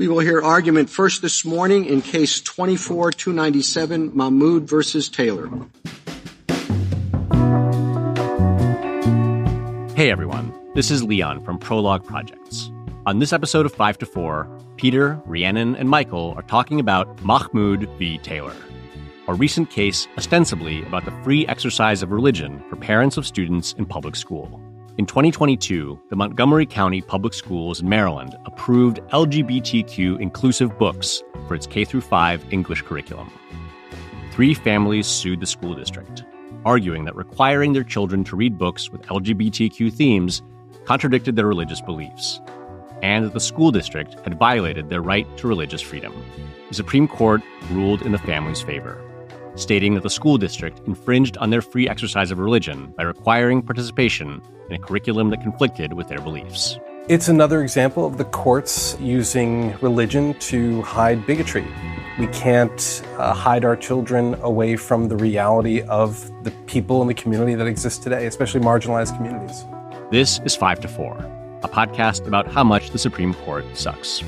We will hear argument first this morning in Case 24-297, Mahmoud versus Taylor. Hey everyone, this is Leon from Prologue Projects. On this episode of 5 to 4, Peter, Rhiannon, and Michael are talking about Mahmoud v. Taylor, a recent case ostensibly about the free exercise of religion for parents of students in public school. In 2022, the Montgomery County Public Schools in Maryland approved LGBTQ inclusive books for its K-5 English curriculum. 3 families sued the school district, arguing that requiring their children to read books with LGBTQ themes contradicted their religious beliefs, and that the school district had violated their right to religious freedom. The Supreme Court ruled in the families' favor, stating that the school district infringed on their free exercise of religion by requiring participation in a curriculum that conflicted with their beliefs. It's another example of the courts using religion to hide bigotry. We can't hide our children away from the reality of the people in the community that exist today, especially marginalized communities. This is 5 to 4, a podcast about how much the Supreme Court sucks.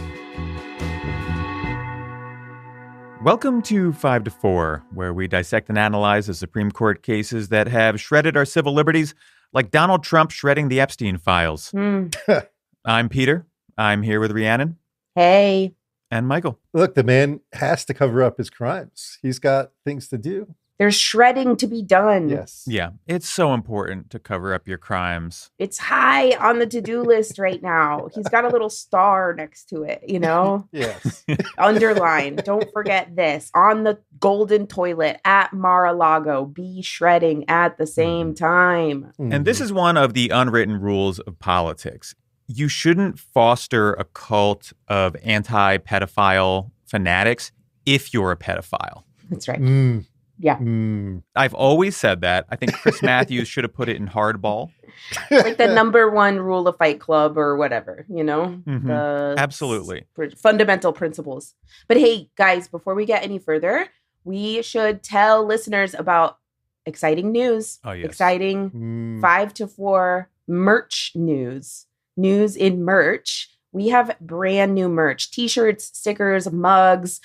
Welcome to 5 to 4, where we dissect and analyze the Supreme Court cases that have shredded our civil liberties, like Donald Trump shredding the Epstein files. I'm Peter. I'm here with Rhiannon. Hey. And Michael. Look, the man has to cover up his crimes. He's got things to do. There's shredding to be done. Yes. Yeah, it's so important to cover up your crimes. It's high on the to-do list right now. He's got a little star next to it, you know? Yes. Underline. Don't forget this. On the golden toilet at Mar-a-Lago. Be shredding at the same time. And this is one of the unwritten rules of politics. You shouldn't foster a cult of anti-pedophile fanatics if you're a pedophile. That's right. Yeah. I've always said that. I think Chris Matthews should have put it in hardball. Like the number one rule of Fight Club or whatever, you know? Absolutely. Fundamental principles. But hey, guys, before we get any further, we should tell listeners about exciting news. Oh, yes. Exciting 5 to 4 merch news. News in merch. We have brand new merch, t-shirts, stickers, mugs,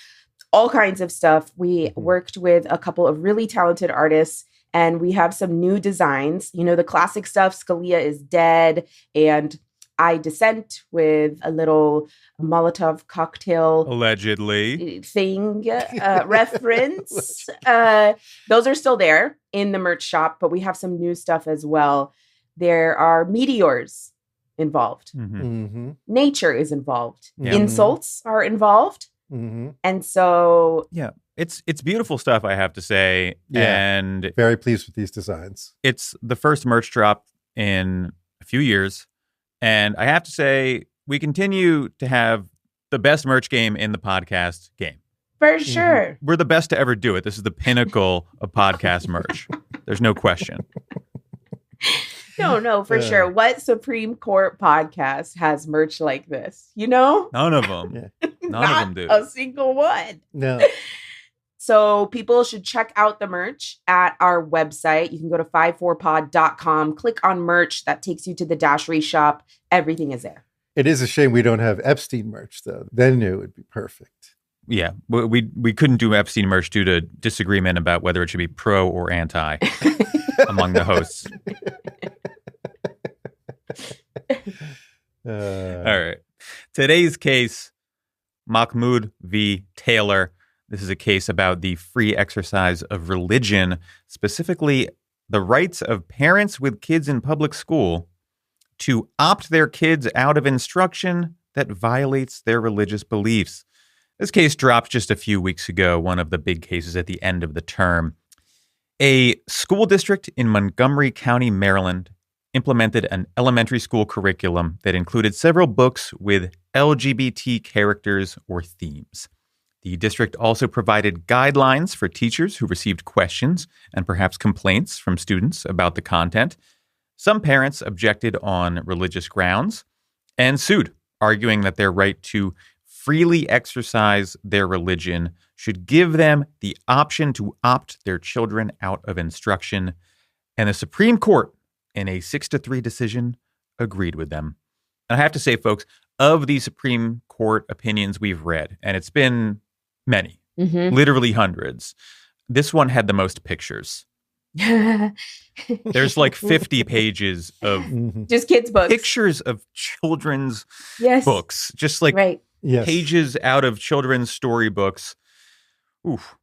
all kinds of stuff. We worked with a couple of really talented artists and we have some new designs. You know, the classic stuff, Scalia is dead and I dissent with a little Molotov cocktail allegedly thing reference. Those are still there in the merch shop, but we have some new stuff as well. There are meteors involved. Nature is involved. Yeah. Insults are involved. And so... Yeah, it's beautiful stuff, I have to say. Yeah. And very pleased with these designs. It's the first merch drop in a few years. And I have to say, we continue to have the best merch game in the podcast game. For sure. We're the best to ever do it. This is the pinnacle of podcast merch. There's no question. No, for sure. What Supreme Court podcast has merch like this? You know? None of them. None of them do. A single one. No. So people should check out the merch at our website. You can go to 54pod.com, click on merch. That takes you to the Dashery shop. Everything is there. It is a shame we don't have Epstein merch, though. Then it would be perfect. Yeah, we couldn't do Epstein merch due to disagreement about whether it should be pro or anti among the hosts. All right. Today's case, Mahmoud v. Taylor. This is a case about the free exercise of religion, specifically the rights of parents with kids in public school to opt their kids out of instruction that violates their religious beliefs. This case dropped just a few weeks ago, one of the big cases at the end of the term. A school district in Montgomery County, Maryland, implemented an elementary school curriculum that included several books with LGBT characters or themes. The district also provided guidelines for teachers who received questions and perhaps complaints from students about the content. Some parents objected on religious grounds and sued, arguing that their right to freely exercise their religion should give them the option to opt their children out of instruction. And the Supreme Court, in a 6-3 decision, agreed with them. And I have to say, folks, of the Supreme Court opinions we've read, and it's been many, Mm-hmm. literally hundreds, this one had the most pictures. There's like 50 pages of just kids' books. pictures of children's Yes. books, just like Right. Yes. pages out of children's storybooks. Oof.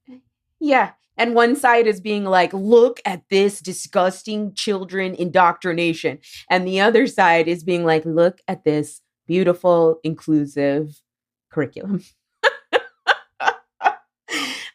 Yeah. And one side is being like, look at this disgusting children indoctrination. And the other side is being like, look at this beautiful, inclusive curriculum.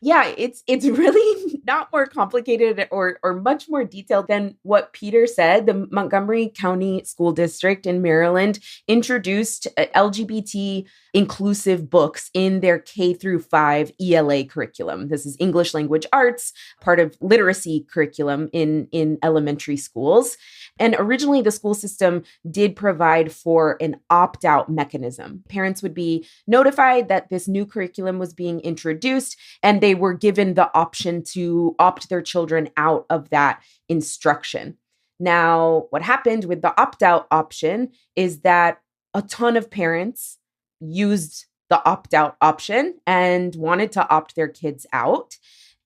Yeah, it's really not more complicated or much more detailed than what Peter said. The Montgomery County School District in Maryland introduced LGBT inclusive books in their K through 5 ELA curriculum. This is English language arts, part of literacy curriculum in elementary schools. And originally, the school system did provide for an opt-out mechanism. Parents would be notified that this new curriculum was being introduced, and they were given the option to opt their children out of that instruction. Now, what happened with the opt-out option is that a ton of parents used the opt-out option and wanted to opt their kids out.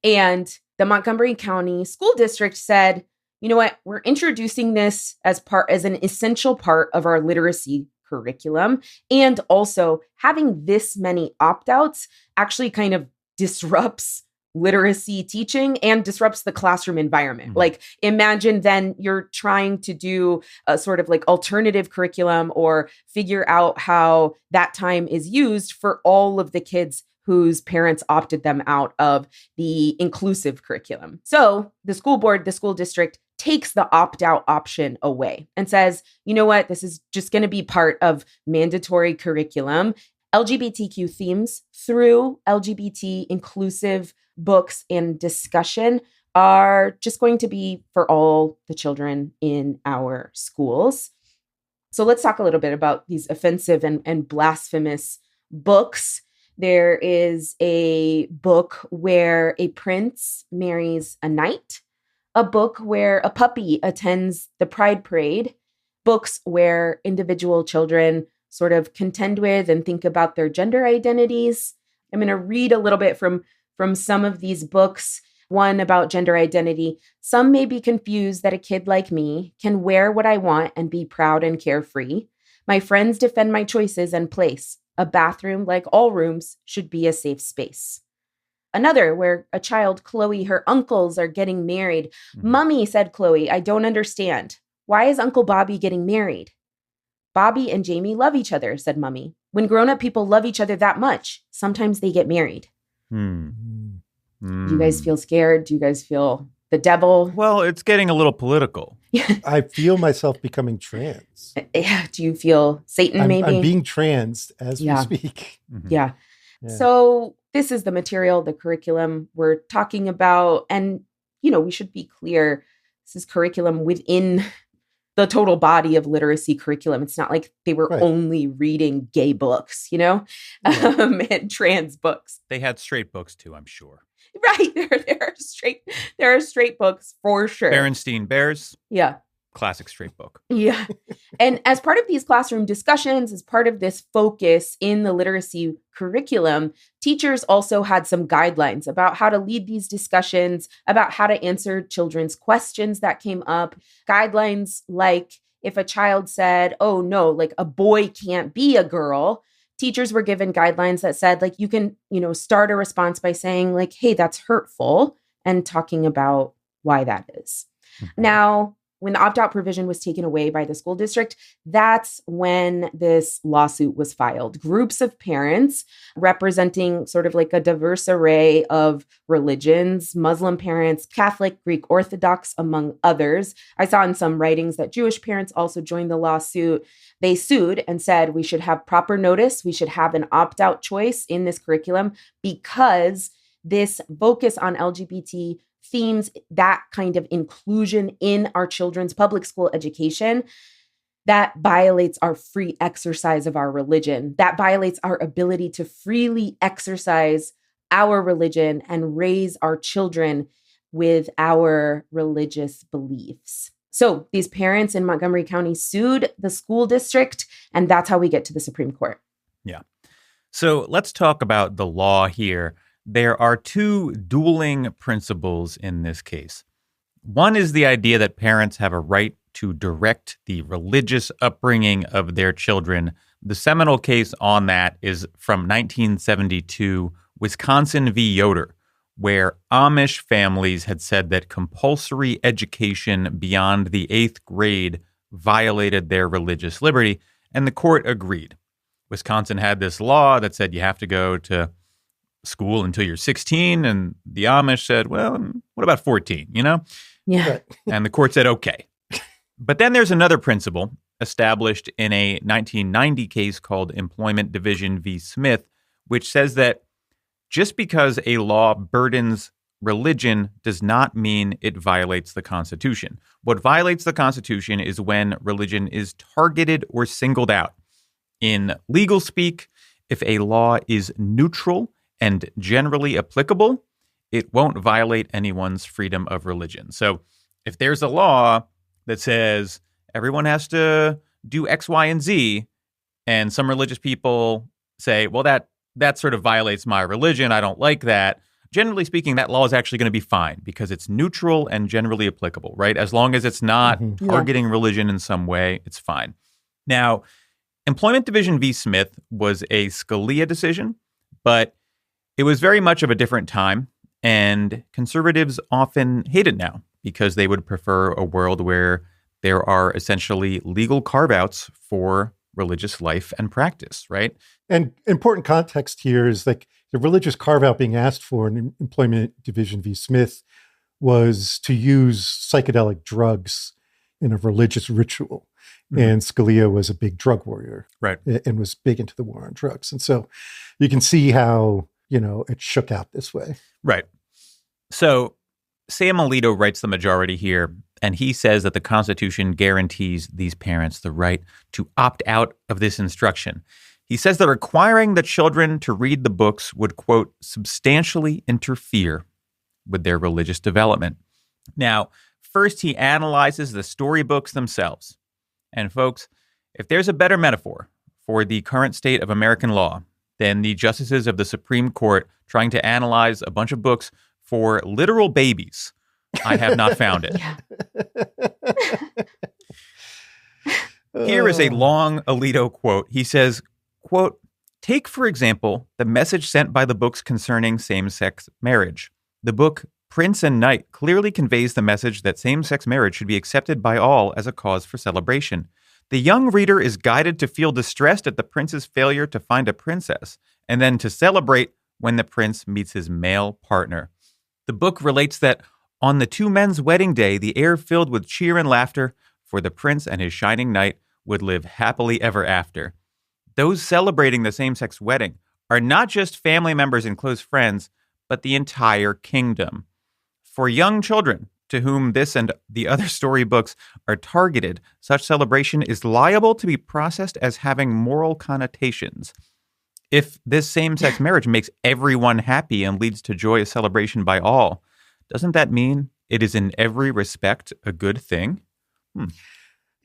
And the Montgomery County School District said, you know what, we're introducing this as an essential part of our literacy curriculum. And also having this many opt-outs actually kind of disrupts literacy teaching and disrupts the classroom environment. Mm-hmm. Like imagine then you're trying to do a sort of like alternative curriculum or figure out how that time is used for all of the kids whose parents opted them out of the inclusive curriculum. So the school board, the school district takes the opt-out option away and says, you know what, this is just going to be part of mandatory curriculum. LGBTQ themes through LGBT inclusive books and discussion are just going to be for all the children in our schools. So let's talk a little bit about these offensive and blasphemous books. There is a book where a prince marries a knight, a book where a puppy attends the Pride Parade, books where individual children sort of contend with and think about their gender identities. I'm going to read a little bit from some of these books. One about gender identity. Some may be confused that a kid like me can wear what I want and be proud and carefree. My friends defend my choices and place. A bathroom, like all rooms, should be a safe space. Another where a child, Chloe, her uncles are getting married. Mummy, said Chloe, I don't understand. Why is Uncle Bobby getting married? Bobby and Jamie love each other, said Mummy. When grown-up people love each other that much, sometimes they get married. Do you guys feel scared? Do you guys feel the devil? Well, it's getting a little political. I feel myself becoming trans. Do you feel Satan maybe? I'm being trans as we speak. Mm-hmm. Yeah. So this is the material, the curriculum we're talking about. And, you know, we should be clear. This is curriculum within the total body of literacy curriculum. It's not like they were only reading gay books, you know, and trans books. They had straight books too, I'm sure. Right. There are straight books for sure. Berenstain Bears. Yeah. Classic straight book. Yeah. And as part of these classroom discussions, as part of this focus in the literacy curriculum, teachers also had some guidelines about how to lead these discussions, about how to answer children's questions that came up. Guidelines like if a child said, oh no, like a boy can't be a girl, teachers were given guidelines that said, like, you can, you know, start a response by saying like, hey, that's hurtful, and talking about why that is. Mm-hmm. Now, when the opt-out provision was taken away by the school district, that's when this lawsuit was filed. Groups of parents representing sort of like a diverse array of religions, Muslim parents, Catholic, Greek Orthodox, among others. I saw in some writings that Jewish parents also joined the lawsuit. They sued and said we should have proper notice. We should have an opt-out choice in this curriculum because this focus on LGBT themes, that kind of inclusion in our children's public school education, that violates our free exercise of our religion. That violates our ability to freely exercise our religion and raise our children with our religious beliefs. So these parents in Montgomery County sued the school district, and that's how we get to the Supreme Court. Yeah. So let's talk about the law here. There are two dueling principles in this case. One is the idea that parents have a right to direct the religious upbringing of their children. The seminal case on that is from 1972, Wisconsin v. Yoder, where Amish families had said that compulsory education beyond the 8th grade violated their religious liberty, and the court agreed. Wisconsin had this law that said you have to go to school until you're 16, and the Amish said, well, what about 14, Yeah. Right. And the court said, okay. But then there's another principle established in a 1990 case called Employment Division v. Smith, which says that just because a law burdens religion does not mean it violates the Constitution. What violates the Constitution is when religion is targeted or singled out. In legal speak, if a law is neutral and generally applicable, it won't violate anyone's freedom of religion. So if there's a law that says everyone has to do X, Y, and Z, and some religious people say, well, that sort of violates my religion, I don't like that. Generally speaking, that law is actually going to be fine because it's neutral and generally applicable, right? As long as it's not targeting religion in some way, it's fine. Now, Employment Division v. Smith was a Scalia decision, but it was very much of a different time, and conservatives often hate it now because they would prefer a world where there are essentially legal carve-outs for religious life and practice, right? And important context here is like the religious carve-out being asked for in Employment Division v. Smith was to use psychedelic drugs in a religious ritual. And Scalia was a big drug warrior, right, and was big into the war on drugs. And so you can see how, it shook out this way. Right. So Sam Alito writes the majority here, and he says that the Constitution guarantees these parents the right to opt out of this instruction. He says that requiring the children to read the books would, quote, substantially interfere with their religious development. Now, first he analyzes the storybooks themselves. And folks, if there's a better metaphor for the current state of American law than the justices of the Supreme Court trying to analyze a bunch of books for literal babies, I have not found it. Here is a long Alito quote. He says, quote, take, for example, the message sent by the books concerning same-sex marriage. The book Prince and Knight clearly conveys the message that same-sex marriage should be accepted by all as a cause for celebration. The young reader is guided to feel distressed at the prince's failure to find a princess, and then to celebrate when the prince meets his male partner. The book relates that on the two men's wedding day, the air filled with cheer and laughter, for the prince and his shining knight would live happily ever after. Those celebrating the same-sex wedding are not just family members and close friends, but the entire kingdom. For young children, to whom this and the other storybooks are targeted, such celebration is liable to be processed as having moral connotations. If this same-sex marriage makes everyone happy and leads to joyous celebration by all, doesn't that mean it is in every respect a good thing?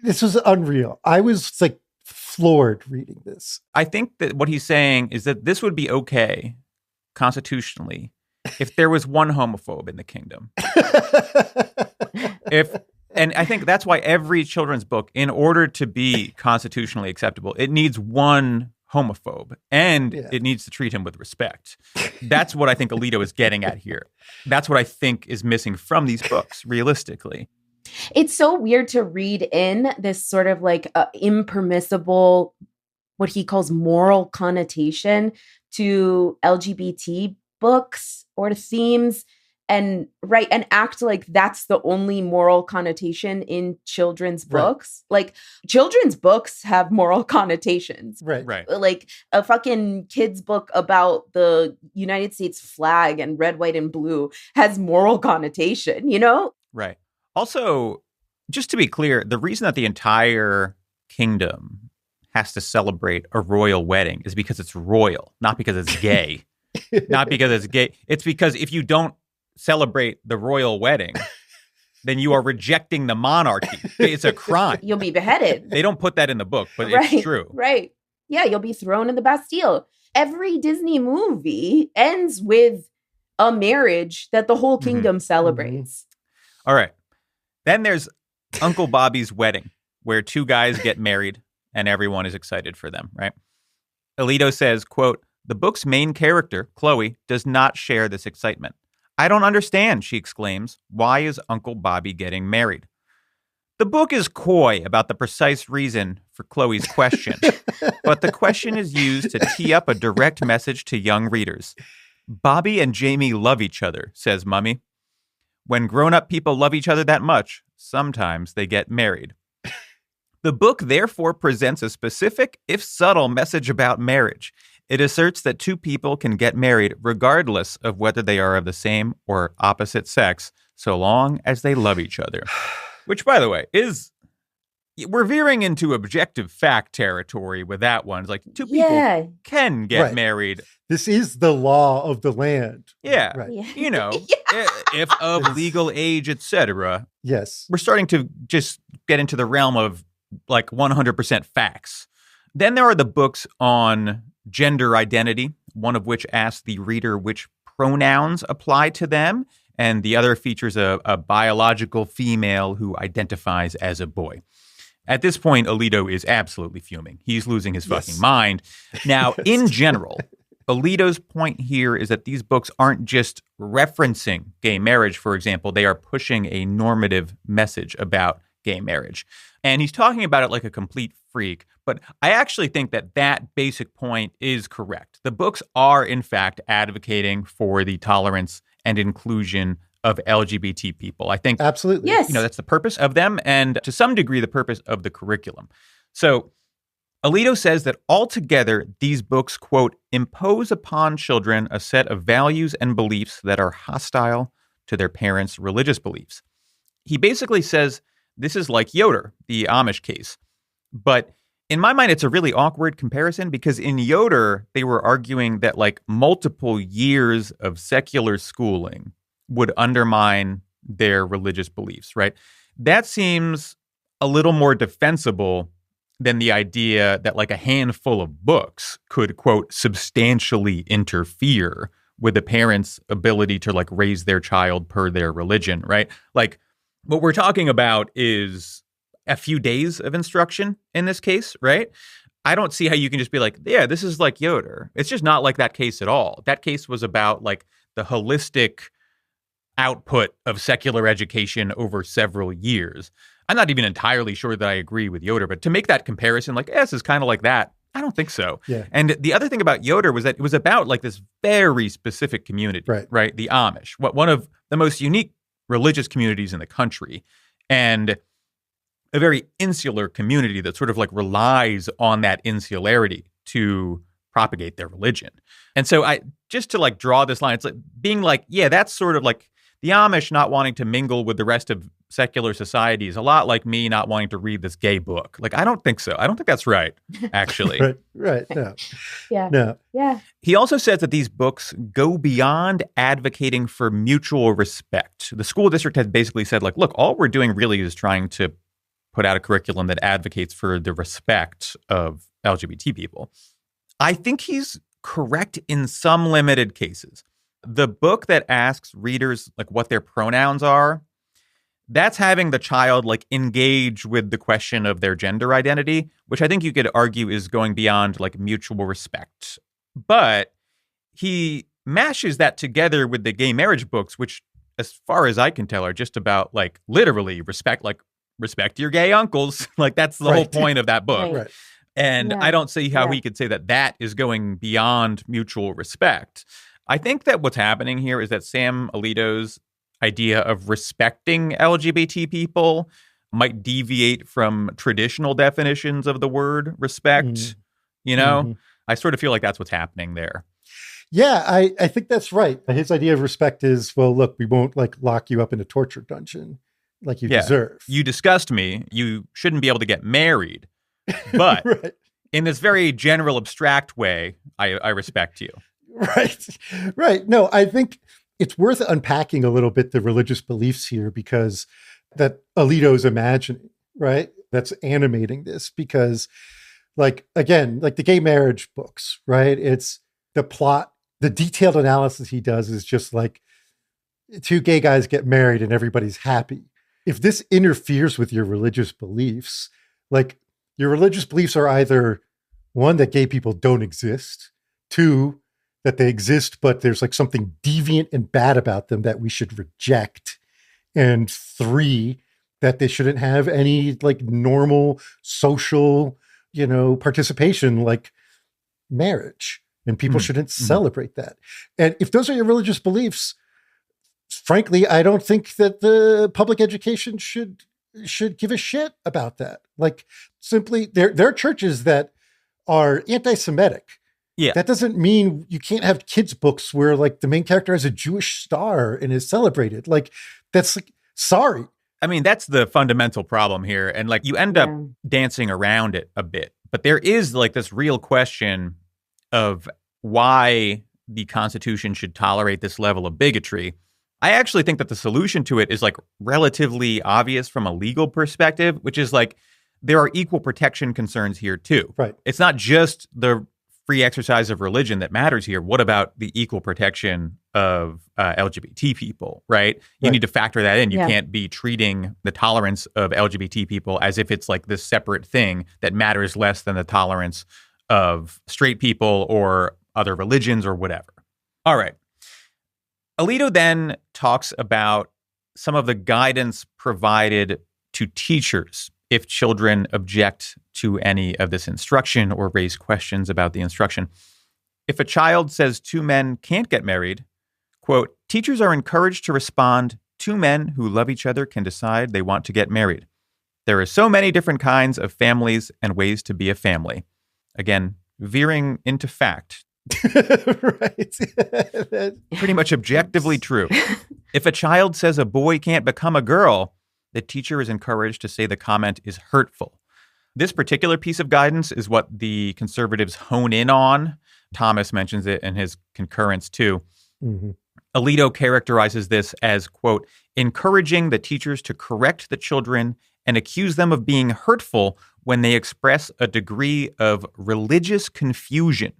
This was unreal. I was floored reading this. I think that what he's saying is that this would be okay constitutionally if there was one homophobe in the kingdom. And I think that's why every children's book, in order to be constitutionally acceptable, it needs one homophobe, and it needs to treat him with respect. That's what I think Alito is getting at here. That's what I think is missing from these books, realistically. It's so weird to read in this sort of impermissible, what he calls moral connotation to LGBT books or themes, and act like that's the only moral connotation in children's books. Like, children's books have moral connotations. Right. Like a fucking kid's book about the United States flag and red, white, and blue has moral connotation, Right. Also, just to be clear, the reason that the entire kingdom has to celebrate a royal wedding is because it's royal, not because it's gay. Not because it's gay. It's because if you don't celebrate the royal wedding, then you are rejecting the monarchy. It's a crime. You'll be beheaded. They don't put that in the book, but Right, it's true. Right. Yeah, you'll be thrown in the Bastille. Every Disney movie ends with a marriage that the whole kingdom celebrates. All right. Then there's Uncle Bobby's wedding, where two guys get married and everyone is excited for them, right? Alito says, quote, "The book's main character, Chloe, does not share this excitement. I don't understand," she exclaims. "Why is Uncle Bobby getting married?" The book is coy about the precise reason for Chloe's question, but the question is used to tee up a direct message to young readers. "Bobby and Jamie love each other," says Mummy. "When grown-up people love each other that much, sometimes they get married." The book therefore presents a specific, if subtle, message about marriage. It asserts that two people can get married regardless of whether they are of the same or opposite sex, so long as they love each other. Which, by the way, we're veering into objective fact territory with that one. It's like two people can get married. This is the law of the land. Yeah. Right. You know, if of legal age, etc. Yes. We're starting to just get into the realm of like 100% facts. Then there are the books on gender identity, one of which asks the reader which pronouns apply to them, and the other features a biological female who identifies as a boy. At this point, Alito is absolutely fuming. He's losing his fucking mind. Now, in general, Alito's point here is that these books aren't just referencing gay marriage, for example. They are pushing a normative message about gay marriage. And he's talking about it like a complete freak. But I actually think that that basic point is correct. The books are, in fact, advocating for the tolerance and inclusion of LGBT people. I think absolutely. Yes. You know, that's the purpose of them and to some degree the purpose of the curriculum. So Alito says that altogether these books, quote, impose upon children a set of values and beliefs that are hostile to their parents' religious beliefs. He basically says this is like Yoder, the Amish case. But in my mind, it's a really awkward comparison because in Yoder, they were arguing that like multiple years of secular schooling would undermine their religious beliefs, right? That seems a little more defensible than the idea that like a handful of books could, quote, substantially interfere with the parents' ability to like raise their child per their religion, right? Like what we're talking about is a few days of instruction in this case, right? I don't see how you can just be like, yeah, this is like Yoder. It's just not like that case at all. That case was about like the holistic output of secular education over several years. I'm not even entirely sure that I agree with Yoder, but to make that comparison, like, this is kind of like that, I don't think so. Yeah. And the other thing about Yoder was that it was about like this very specific community, right? The Amish, one of the most unique religious communities in the country, and a very insular community that sort of like relies on that insularity to propagate their religion. And so I just to like draw this line, it's like being like, yeah, that's sort of like the Amish not wanting to mingle with the rest of secular society is a lot like me not wanting to read this gay book. Like, I don't think so. I don't think that's right, actually. Right. No. Yeah. Yeah. He also says that these books go beyond advocating for mutual respect. The school district has basically said, like, look, all we're doing really is trying to put out a curriculum that advocates for the respect of LGBT people. I think he's correct in some limited cases. The book that asks readers like what their pronouns are, that's having the child like engage with the question of their gender identity, which I think you could argue is going beyond like mutual respect. But he mashes that together with the gay marriage books, which as far as I can tell are just about like literally respect your gay uncles. Like that's the whole point of that book. Right. And I don't see how he could say that that is going beyond mutual respect. I think that what's happening here is that Sam Alito's idea of respecting LGBT people might deviate from traditional definitions of the word respect. You know, I sort of feel like that's what's happening there. Yeah, I think that's right. His idea of respect is, well, look, we won't like lock you up in a torture dungeon like you deserve. You disgust me. You shouldn't be able to get married. But in this very general, abstract way, I respect you. Right. No, I think it's worth unpacking a little bit the religious beliefs here, because that Alito's imagining, right? That's animating this, because again, the gay marriage books, right? It's the plot, the detailed analysis he does is just like two gay guys get married and everybody's happy. If this interferes with your religious beliefs, your religious beliefs are either one, that gay people don't exist, two, that they exist, but there's something deviant and bad about them that we should reject, and three, that they shouldn't have any normal social, participation like marriage, and people shouldn't celebrate that. And if those are your religious beliefs, frankly, I don't think that the public education should give a shit about that. Simply, there are churches that are anti-Semitic. Yeah. That doesn't mean you can't have kids' books where the main character has a Jewish star and is celebrated. Sorry. I mean, that's the fundamental problem here. And you end up dancing around it a bit. But there is this real question of why the Constitution should tolerate this level of bigotry. I actually think that the solution to it is relatively obvious from a legal perspective, which is there are equal protection concerns here too. Right. It's not just the free exercise of religion that matters here. What about the equal protection of LGBT people, right? You need to factor that in. You can't be treating the tolerance of LGBT people as if it's this separate thing that matters less than the tolerance of straight people or other religions or whatever. All right. Alito then talks about some of the guidance provided to teachers if children object to any of this instruction or raise questions about the instruction. If a child says two men can't get married, quote, teachers are encouraged to respond, two men who love each other can decide they want to get married. There are so many different kinds of families and ways to be a family. Again, veering into fact. Right. Pretty much objectively true. If a child says a boy can't become a girl, the teacher is encouraged to say the comment is hurtful. This particular piece of guidance is what the conservatives hone in on. Thomas mentions it in his concurrence too. Mm-hmm. Alito characterizes this as, quote, encouraging the teachers to correct the children and accuse them of being hurtful when they express a degree of religious confusion.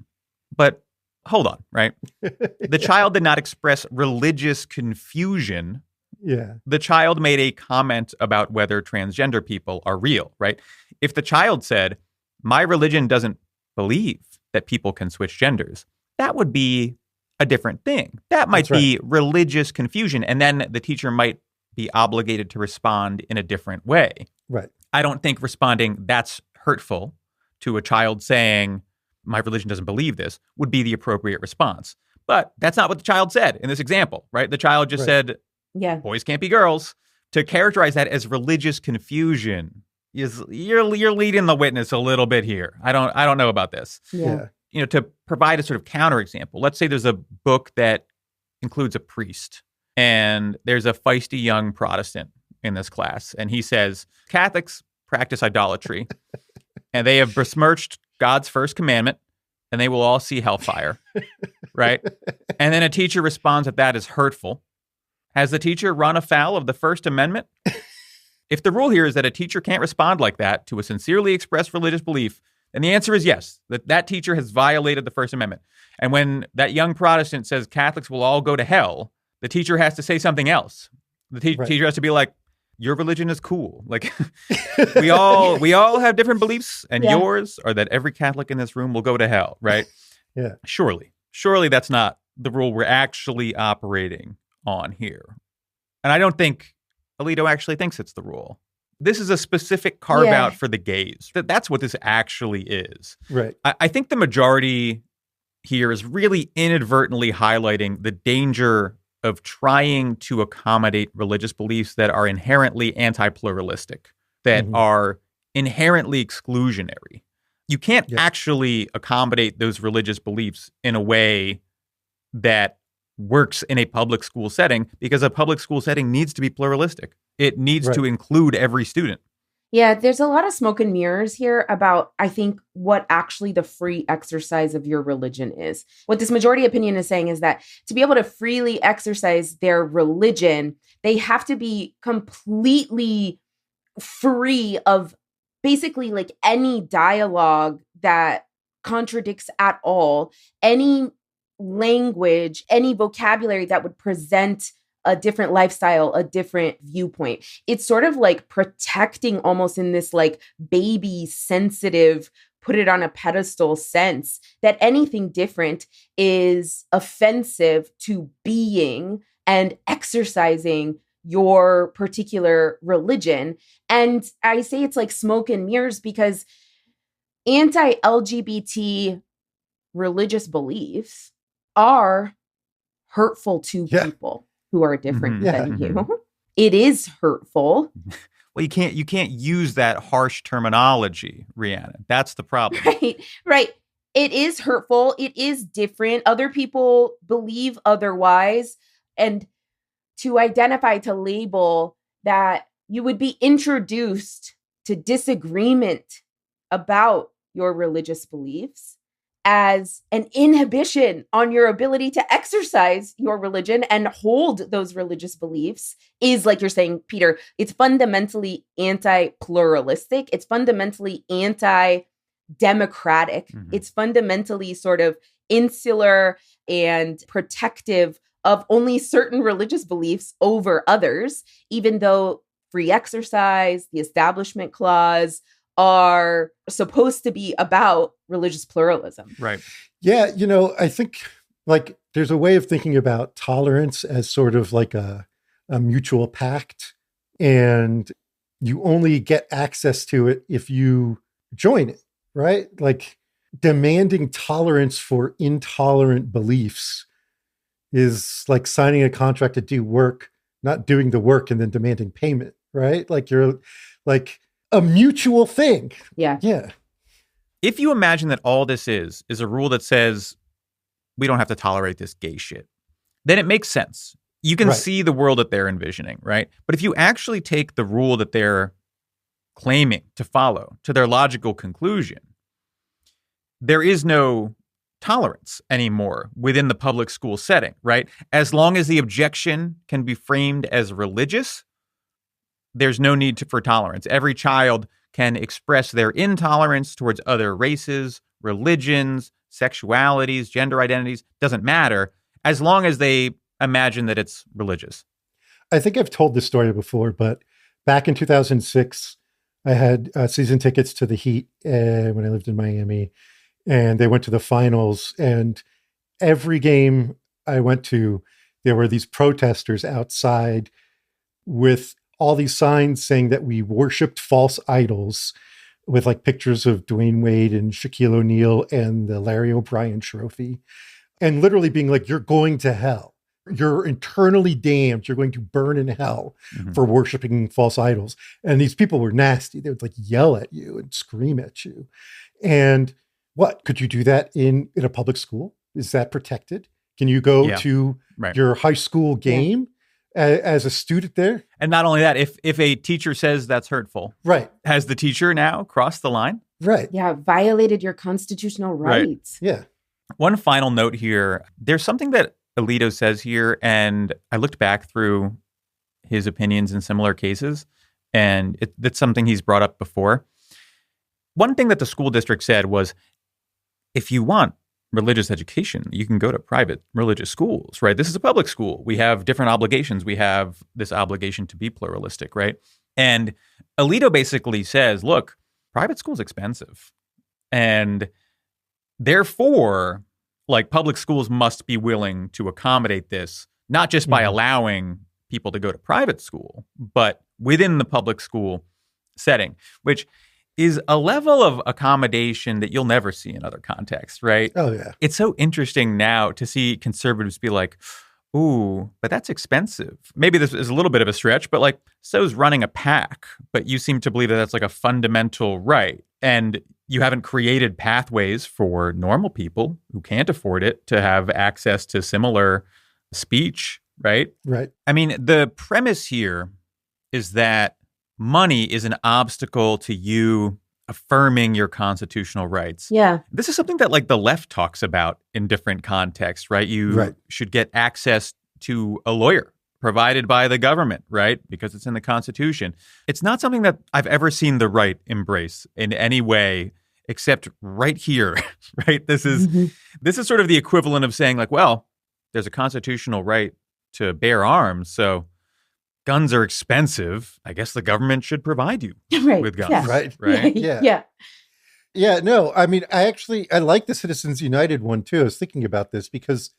But hold on, right? The child did not express religious confusion. Yeah. The child made a comment about whether transgender people are real, right? If the child said, my religion doesn't believe that people can switch genders, that would be a different thing. That might be religious confusion. And then the teacher might be obligated to respond in a different way. Right. I don't think responding, that's hurtful, to a child saying, my religion doesn't believe this, would be the appropriate response. But that's not what the child said in this example, right? The child just said, boys can't be girls. To characterize that as religious confusion is you're leading the witness a little bit here. I don't know about this. Yeah. To provide a sort of counterexample, let's say there's a book that includes a priest and there's a feisty young Protestant in this class. And he says, Catholics practice idolatry and they have besmirched God's first commandment and they will all see hellfire, right? And then a teacher responds that that is hurtful. Has the teacher run afoul of the First Amendment? If the rule here is that a teacher can't respond like that to a sincerely expressed religious belief, then the answer is yes, that teacher has violated the First Amendment. And when that young Protestant says Catholics will all go to hell, the teacher has to say something else. The teacher has to be like, your religion is cool. We all have different beliefs, and yours are that every Catholic in this room will go to hell, right? Yeah. Surely that's not the rule we're actually operating on here. And I don't think Alito actually thinks it's the rule. This is a specific carve out for the gays. That's what this actually is. Right. I think the majority here is really inadvertently highlighting the danger of trying to accommodate religious beliefs that are inherently anti-pluralistic, that are inherently exclusionary. You can't actually accommodate those religious beliefs in a way that works in a public school setting, because a public school setting needs to be pluralistic. It needs to include every student. Yeah, there's a lot of smoke and mirrors here about, I think, what actually the free exercise of your religion is. What this majority opinion is saying is that to be able to freely exercise their religion, they have to be completely free of basically like any dialogue that contradicts at all, any language, any vocabulary that would present a different lifestyle, a different viewpoint. It's sort of like protecting almost in this like baby sensitive, put it on a pedestal sense that anything different is offensive to being and exercising your particular religion. And I say it's like smoke and mirrors because anti-LGBT religious beliefs are hurtful to people who are different than you. It is hurtful. Well, you can't use that harsh terminology, Rhiannon. That's the problem. Right. It is hurtful. It is different. Other people believe otherwise. And to identify, to label that you would be introduced to disagreement about your religious beliefs as an inhibition on your ability to exercise your religion and hold those religious beliefs is, like you're saying, Peter, it's fundamentally anti-pluralistic. It's fundamentally anti-democratic. It's fundamentally sort of insular and protective of only certain religious beliefs over others, even though free exercise, the Establishment Clause, are supposed to be about religious pluralism. Right. Yeah, I think like there's a way of thinking about tolerance as sort of like a mutual pact, and you only get access to it if you join it, right? Like demanding tolerance for intolerant beliefs is like signing a contract to do work, not doing the work and then demanding payment, right? Like you're like a mutual thing. Yeah. Yeah. If you imagine that all this is a rule that says we don't have to tolerate this gay shit, then it makes sense. You can see the world that they're envisioning, right? But if you actually take the rule that they're claiming to follow to their logical conclusion, there is no tolerance anymore within the public school setting, right? As long as the objection can be framed as religious, there's no need for tolerance. Every child can express their intolerance towards other races, religions, sexualities, gender identities, doesn't matter, as long as they imagine that it's religious. I think I've told this story before, but back in 2006, I had season tickets to the Heat when I lived in Miami, and they went to the finals. And every game I went to, there were these protesters outside with all these signs saying that we worshiped false idols, with like pictures of Dwayne Wade and Shaquille O'Neal and the Larry O'Brien trophy, and literally being like, you're going to hell. You're internally damned. You're going to burn in hell for worshiping false idols. And these people were nasty. They would like yell at you and scream at you. And what, could you do that in a public school? Is that protected? Can you go to your high school game as a student there? And not only that, if a teacher says that's hurtful, has the teacher now crossed the line? Right. Yeah, violated your constitutional rights. Yeah. One final note here. There's something that Alito says here, and I looked back through his opinions in similar cases, and it's something he's brought up before. One thing that the school district said was, if you want religious education, you can go to private religious schools, right? This is a public school. We have different obligations. We have this obligation to be pluralistic, right? And Alito basically says, look, private school's expensive. And therefore, like, public schools must be willing to accommodate this, not just by allowing people to go to private school, but within the public school setting, which is a level of accommodation that you'll never see in other contexts, right? Oh, yeah. It's so interesting now to see conservatives be like, ooh, but that's expensive. Maybe this is a little bit of a stretch, but like, so's running a PAC, but you seem to believe that that's like a fundamental right. And you haven't created pathways for normal people who can't afford it to have access to similar speech, right? Right. I mean, the premise here is that money is an obstacle to you affirming your constitutional rights. Yeah. This is something that like the left talks about in different contexts, right? You should get access to a lawyer provided by the government, right? Because it's in the Constitution. It's not something that I've ever seen the right embrace in any way except right here, right? This is sort of the equivalent of saying like, well, there's a constitutional right to bear arms, so guns are expensive. I guess the government should provide you with guns. Yeah. Right? Yeah. Yeah, no, I mean, I like the Citizens United one too. I was thinking about this because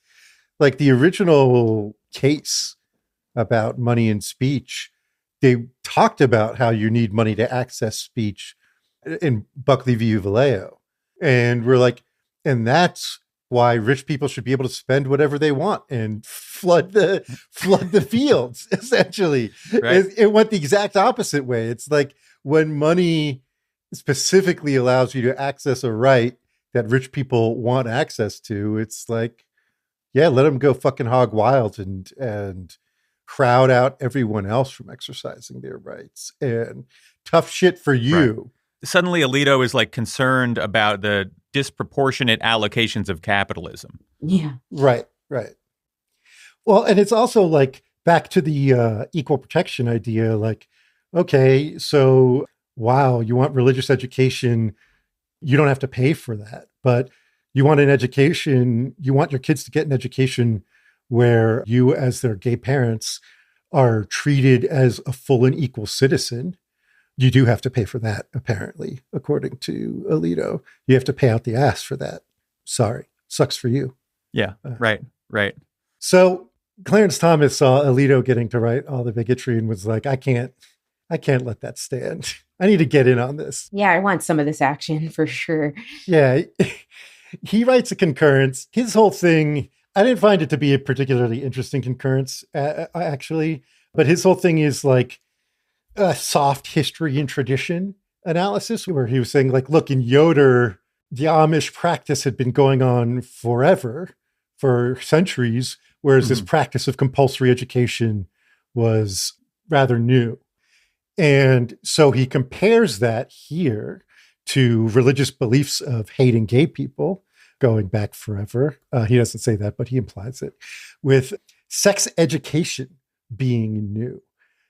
like the original case about money in speech, they talked about how you need money to access speech in Buckley v. Vallejo. And we're like, and that's why rich people should be able to spend whatever they want and flood the fields, essentially. Right. It went the exact opposite way. It's like when money specifically allows you to access a right that rich people want access to, it's like, yeah, let them go fucking hog wild and crowd out everyone else from exercising their rights. And tough shit for you. Right. Suddenly Alito is like concerned about the disproportionate allocations of capitalism. Yeah. Right. Well, and it's also like back to the equal protection idea, like, okay, so wow, you want religious education, you don't have to pay for that, but you want an education, you want your kids to get an education where you as their gay parents are treated as a full and equal citizen. You do have to pay for that, apparently, according to Alito. You have to pay out the ass for that. Sorry. Sucks for you. Yeah, right. So Clarence Thomas saw Alito getting to write all the bigotry and was like, I can't let that stand. I need to get in on this. Yeah, I want some of this action for sure. Yeah. He writes a concurrence. His whole thing, I didn't find it to be a particularly interesting concurrence, actually. But his whole thing is like a soft history and tradition analysis, where he was saying like, look, in Yoder, the Amish practice had been going on forever, for centuries, whereas this practice of compulsory education was rather new. And so he compares that here to religious beliefs of hating gay people going back forever. He doesn't say that, but he implies it, with sex education being new,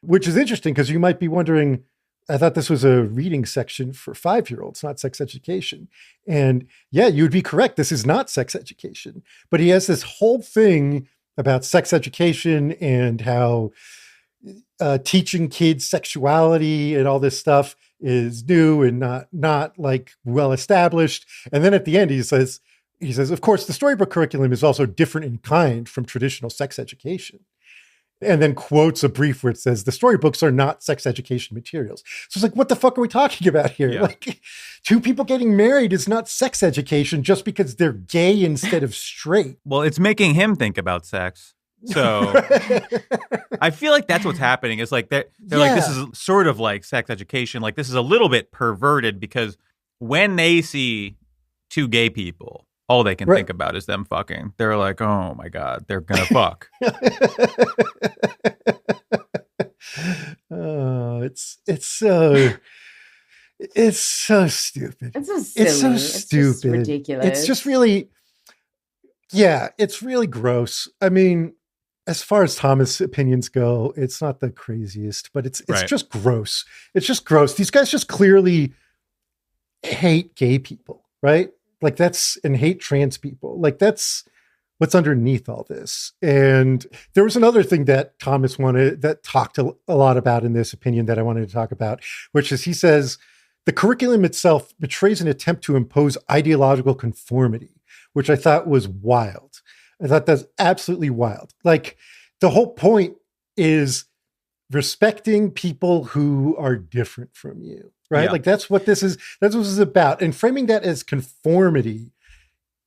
which is interesting because you might be wondering, I thought this was a reading section for 5-year-olds, not sex education. And yeah, you would be correct. This is not sex education, but he has this whole thing about sex education and how teaching kids sexuality and all this stuff is new and not like well established. And then at the end, he says, of course, the storybook curriculum is also different in kind from traditional sex education. And then quotes a brief where it says, the storybooks are not sex education materials. So it's like, what the fuck are we talking about here? Yeah. Like, two people getting married is not sex education just because they're gay instead of straight. Well, it's making him think about sex. So I feel like that's what's happening. It's like they're like, this is sort of like sex education. Like this is a little bit perverted because when they see two gay people, all they can think about is them fucking. They're like, oh my God, they're going to fuck. Oh, it's so stupid. It's so silly. It's so stupid. Just ridiculous. It's just really, it's really gross. I mean, as far as Thomas' opinions go, it's not the craziest, but it's just gross. It's just gross. These guys just clearly hate gay people, right? Like and hate trans people. Like that's what's underneath all this. And there was another thing that Thomas talked a lot about in this opinion that I wanted to talk about, which is he says, the curriculum itself betrays an attempt to impose ideological conformity, which I thought was wild. I thought that's absolutely wild. Like the whole point is respecting people who are different from you, right? Yeah. Like that's what this is about. And framing that as conformity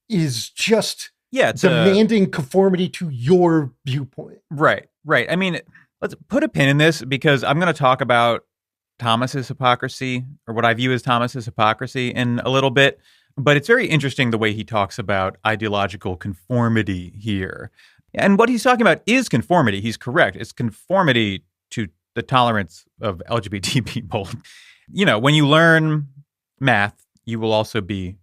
is just demanding conformity to your viewpoint. Right. I mean, let's put a pin in this because I'm going to talk about Thomas's hypocrisy, or what I view as Thomas's hypocrisy, in a little bit. But it's very interesting the way he talks about ideological conformity here. And what he's talking about is conformity. He's correct. It's conformity to the tolerance of LGBT people. You know, when you learn math, you will also be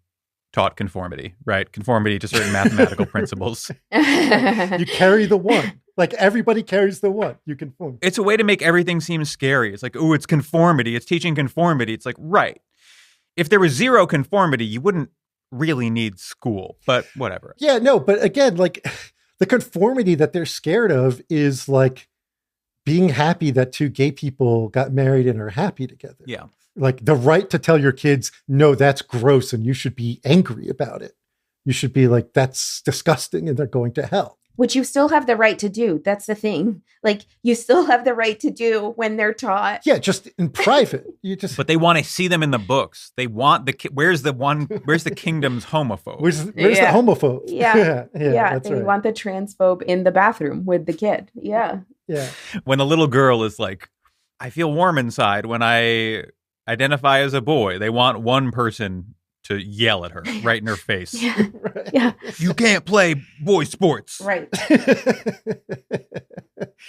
taught conformity, right? Conformity to certain mathematical principles. You carry the one. Like everybody carries the one. You conform. It's a way to make everything seem scary. It's like, oh, it's conformity. It's teaching conformity. It's like, right. If there was zero conformity, you wouldn't really need school, but whatever. Yeah, no, but again, like the conformity that they're scared of is like being happy that two gay people got married and are happy together. Yeah. Like the right to tell your kids, no, that's gross and you should be angry about it. You should be like, that's disgusting and they're going to hell. Which you still have the right to do. That's the thing. Like you still have the right to do when they're taught. Yeah, just in private. You just. But they want to see them in the books. They want where's the kingdom's homophobe? Where's the homophobe? Yeah. That's They right. want the transphobe in the bathroom with the kid. Yeah. Yeah. When the little girl is like, I feel warm inside when I identify as a boy. They want one person to yell at her right in her face. Yeah. Right. Yeah. You can't play boy sports. Right.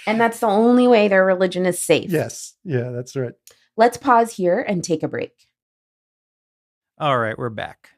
And that's the only way their religion is safe. Yes. Yeah, that's right. Let's pause here and take a break. All right, we're back.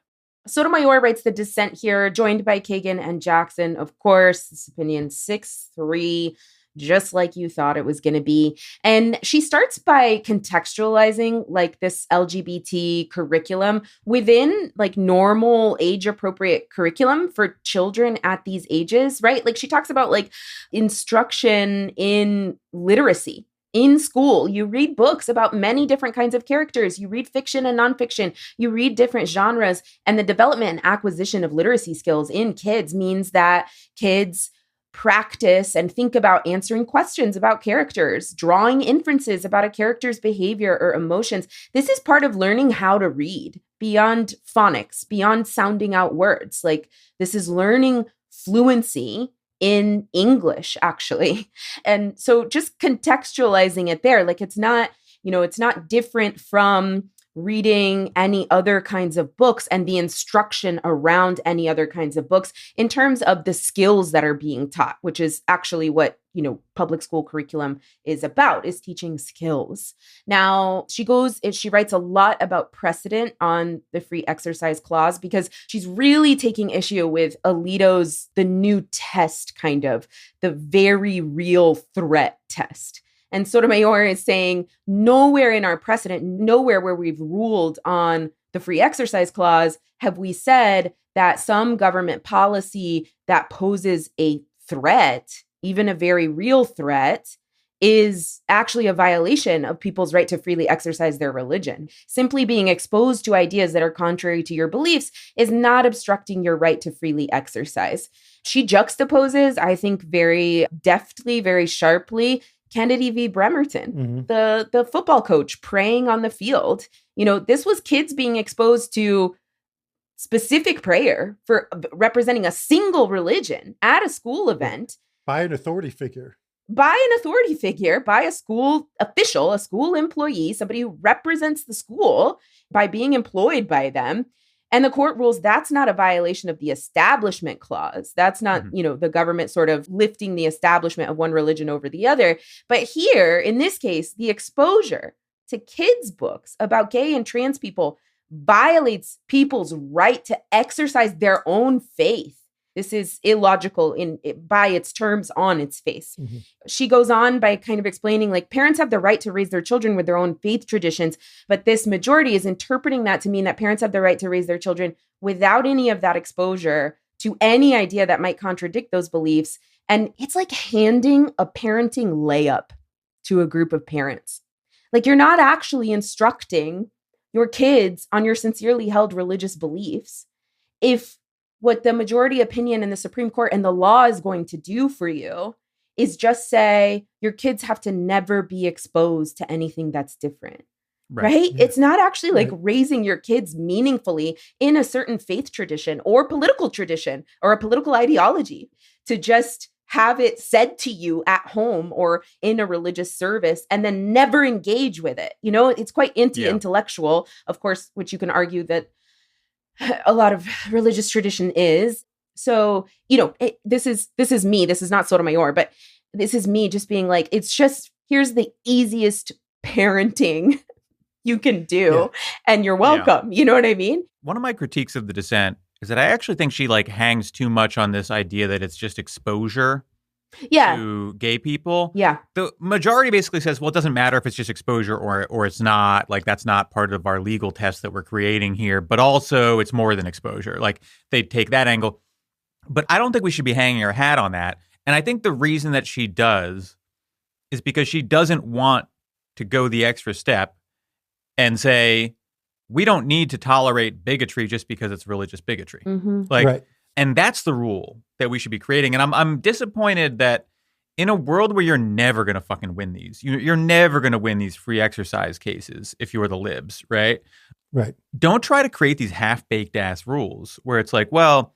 Sotomayor writes the dissent here, joined by Kagan and Jackson. Of course, this opinion 6-3, just like you thought it was going to be. And she starts by contextualizing like this LGBT curriculum within like normal age appropriate curriculum for children at these ages, right? Like she talks about like instruction in literacy. In school, you read books about many different kinds of characters. You read fiction and nonfiction. You read different genres. And the development and acquisition of literacy skills in kids means that kids practice and think about answering questions about characters, drawing inferences about a character's behavior or emotions. This is part of learning how to read beyond phonics, beyond sounding out words. Like this is learning fluency in English, actually. And so just contextualizing it there, like it's not, it's not different from reading any other kinds of books and the instruction around any other kinds of books in terms of the skills that are being taught, which is actually what, public school curriculum is about, is teaching skills. Now, she writes a lot about precedent on the free exercise clause because she's really taking issue with Alito's, the new test, kind of, the very real threat test. And Sotomayor is saying nowhere in our precedent, nowhere where we've ruled on the free exercise clause have we said that some government policy that poses a threat, even a very real threat, is actually a violation of people's right to freely exercise their religion. Simply being exposed to ideas that are contrary to your beliefs is not obstructing your right to freely exercise. She juxtaposes, I think, very deftly, very sharply, Kennedy v. Bremerton, the football coach praying on the field. This was kids being exposed to specific prayer for representing a single religion at a school event. By an authority figure. By a school official, a school employee, somebody who represents the school by being employed by them. And the court rules that's not a violation of the establishment clause. That's not, the government sort of lifting the establishment of one religion over the other. But here, in this case, the exposure to kids' books about gay and trans people violates people's right to exercise their own faith. This is illogical by its terms on its face. Mm-hmm. She goes on by kind of explaining, like, parents have the right to raise their children with their own faith traditions, but this majority is interpreting that to mean that parents have the right to raise their children without any of that exposure to any idea that might contradict those beliefs. And it's like handing a parenting layup to a group of parents. Like, you're not actually instructing your kids on your sincerely held religious beliefs. If what the majority opinion in the Supreme Court and the law is going to do for you is just say your kids have to never be exposed to anything that's different, right? Yeah. It's not actually like raising your kids meaningfully in a certain faith tradition or political tradition or a political ideology to just have it said to you at home or in a religious service and then never engage with it. It's quite anti-intellectual, of course, which you can argue that a lot of religious tradition is. So, this is me. This is not Sotomayor, but this is me just being like, it's just here's the easiest parenting you can do, and you're welcome. You know what I mean? One of my critiques of the dissent is that I actually think she like hangs too much on this idea that it's just exposure to gay people. Yeah. The majority basically says, well, it doesn't matter if it's just exposure or it's not. Like, that's not part of our legal test that we're creating here. But also, it's more than exposure. Like, they take that angle. But I don't think we should be hanging our hat on that. And I think the reason that she does is because she doesn't want to go the extra step and say, we don't need to tolerate bigotry just because it's religious bigotry. Like, and that's the rule that we should be creating. And I'm disappointed that in a world where you're never going to fucking win these, you're never going to win these free exercise cases if you were the libs, right? Right. Don't try to create these half-baked ass rules where it's like, well,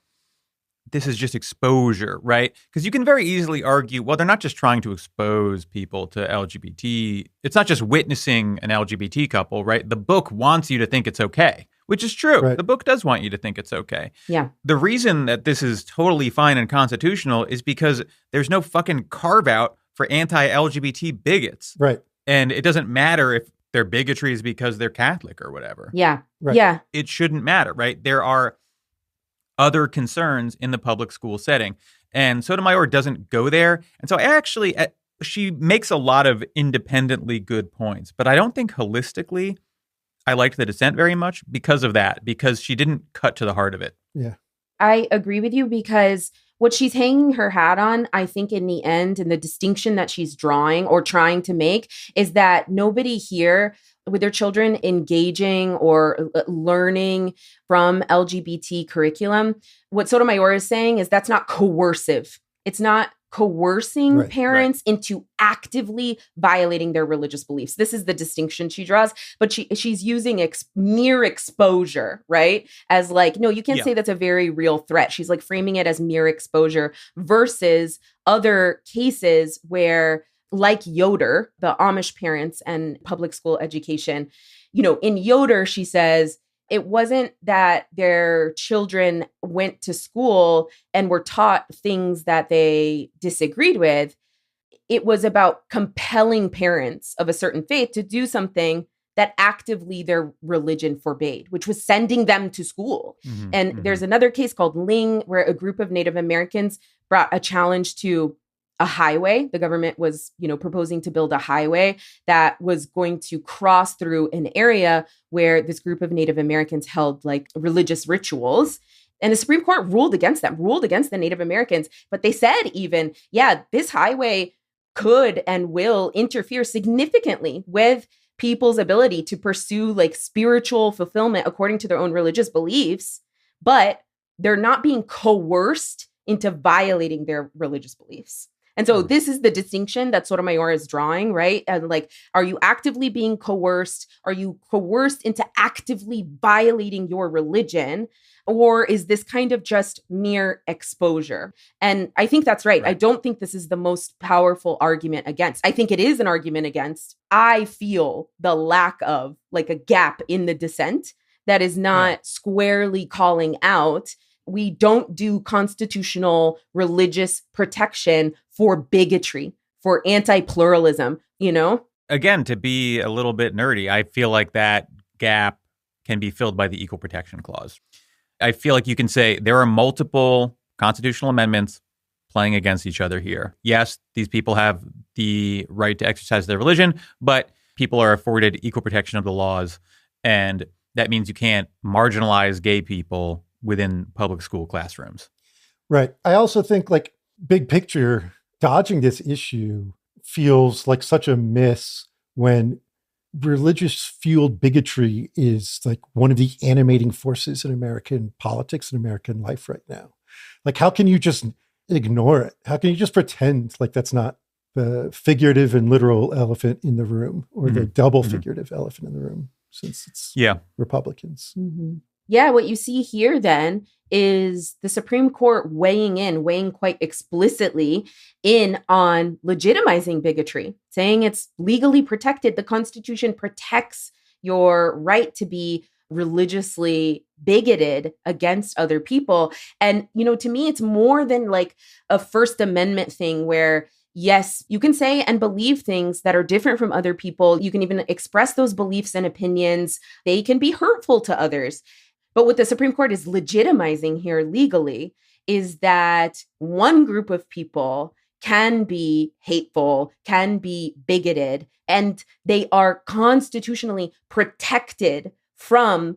this is just exposure, right? Because you can very easily argue, well, they're not just trying to expose people to LGBT. It's not just witnessing an LGBT couple, right? The book wants you to think it's okay, which is true. Right. The book does want you to think it's okay. Yeah. The reason that this is totally fine and constitutional is because there's no fucking carve out for anti-LGBT bigots. Right. And it doesn't matter if their bigotry is because they're Catholic or whatever. Yeah. Right. Yeah. It shouldn't matter, right? There are other concerns in the public school setting. And Sotomayor doesn't go there. And so she makes a lot of independently good points, but I don't think holistically I liked the dissent very much because of that, because she didn't cut to the heart of it. Yeah. I agree with you because what she's hanging her hat on, I think in the end, and the distinction that she's drawing or trying to make is that nobody here with their children engaging or learning from LGBT curriculum, what Sotomayor is saying is that's not coercive. It's not coercing parents into actively violating their religious beliefs. This is the distinction she draws, but she's using mere exposure, right? As like, no, you can't say that's a very real threat. She's like framing it as mere exposure versus other cases where, like Yoder, the Amish parents and public school education, in Yoder, she says, it wasn't that their children went to school and were taught things that they disagreed with. It was about compelling parents of a certain faith to do something that actively their religion forbade, which was sending them to school. There's another case called Ling, where a group of Native Americans brought a challenge to a highway. The government was, proposing to build a highway that was going to cross through an area where this group of Native Americans held like religious rituals. And the Supreme Court ruled against the Native Americans. But they said even, this highway could and will interfere significantly with people's ability to pursue like spiritual fulfillment according to their own religious beliefs. But they're not being coerced into violating their religious beliefs. And so this is the distinction that Sotomayor is drawing, right? And like, are you actively being coerced? Are you coerced into actively violating your religion? Or is this kind of just mere exposure? And I think that's right. I don't think this is the most powerful argument against. I think it is an argument against. I feel the lack of like a gap in the dissent that is not squarely calling out. We don't do constitutional religious protection for bigotry, for anti-pluralism, Again, to be a little bit nerdy, I feel like that gap can be filled by the Equal Protection Clause. I feel like you can say there are multiple constitutional amendments playing against each other here. Yes, these people have the right to exercise their religion, but people are afforded equal protection of the laws. And that means you can't marginalize gay people within public school classrooms. Right. I also think like big picture, dodging this issue feels like such a miss when religious fueled bigotry is like one of the animating forces in American politics and American life right now. Like, how can you just ignore it? How can you just pretend like that's not the figurative and literal elephant in the room, or the double figurative elephant in the room, since it's Republicans? Yeah, what you see here then is the Supreme Court weighing quite explicitly in on legitimizing bigotry, saying it's legally protected. The Constitution protects your right to be religiously bigoted against other people. And, to me, it's more than like a First Amendment thing where, yes, you can say and believe things that are different from other people. You can even express those beliefs and opinions. They can be hurtful to others. But what the Supreme Court is legitimizing here legally is that one group of people can be hateful, can be bigoted, and they are constitutionally protected from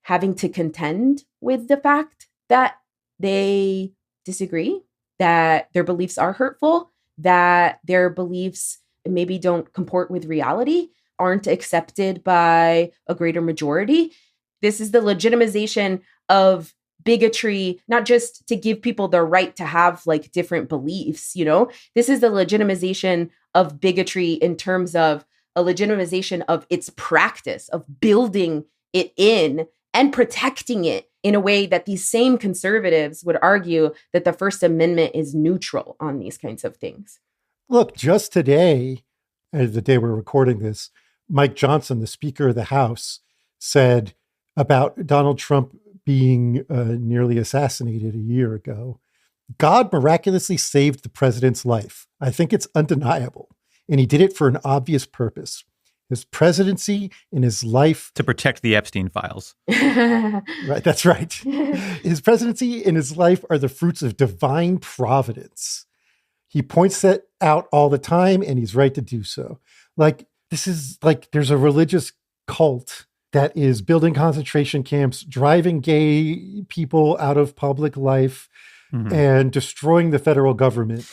having to contend with the fact that they disagree, that their beliefs are hurtful, that their beliefs maybe don't comport with reality, aren't accepted by a greater majority. This is the legitimization of bigotry, not just to give people the right to have like different beliefs, you know? This is the legitimization of bigotry in terms of a legitimization of its practice, of building it in and protecting it in a way that these same conservatives would argue that the First Amendment is neutral on these kinds of things. Look, just today, the day we're recording this, Mike Johnson, the Speaker of the House, said about Donald Trump being nearly assassinated a year ago, God miraculously saved the president's life. I think it's undeniable. And he did it for an obvious purpose. His presidency and his life. To protect the Epstein files. Right, that's right. His presidency and his life are the fruits of divine providence. He points that out all the time, and he's right to do so. Like, this is like, there's a religious cult that is building concentration camps, driving gay people out of public life, and destroying the federal government.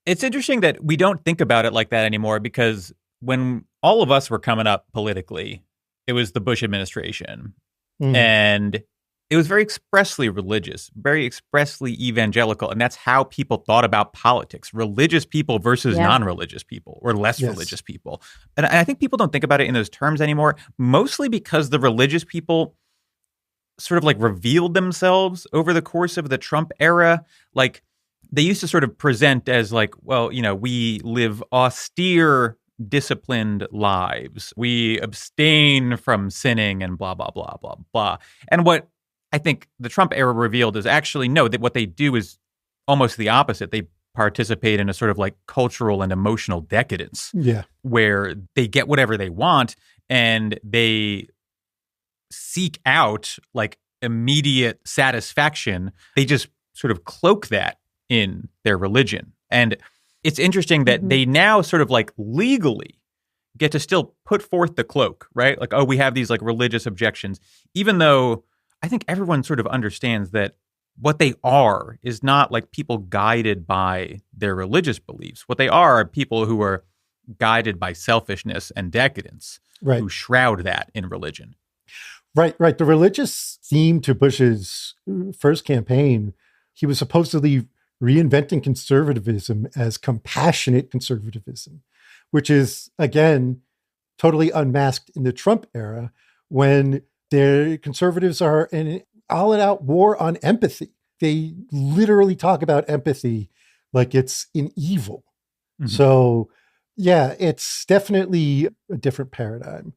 It's interesting that we don't think about it like that anymore, because when all of us were coming up politically, it was the Bush administration. And it was very expressly religious, very expressly evangelical. And that's how people thought about politics, religious people versus non-religious people or less religious people. And I think people don't think about it in those terms anymore, mostly because the religious people sort of like revealed themselves over the course of the Trump era. Like they used to sort of present as like, well, you know, we live austere, disciplined lives. We abstain from sinning and blah, blah, blah, blah, blah. And what I think the Trump era revealed is actually, no, that what they do is almost the opposite. They participate in a sort of like cultural and emotional decadence where they get whatever they want and they seek out like immediate satisfaction. They just sort of cloak that in their religion. And it's interesting that they now sort of like legally get to still put forth the cloak, right? Like, oh, we have these like religious objections, even though I think everyone sort of understands that what they are is not like people guided by their religious beliefs. What they are people who are guided by selfishness and decadence, who shroud that in religion. Right. The religious theme to Bush's first campaign, he was supposedly reinventing conservatism as compassionate conservatism, which is, again, totally unmasked in the Trump era when the conservatives are in an all-out war on empathy. They literally talk about empathy like it's an evil. So, yeah, it's definitely a different paradigm.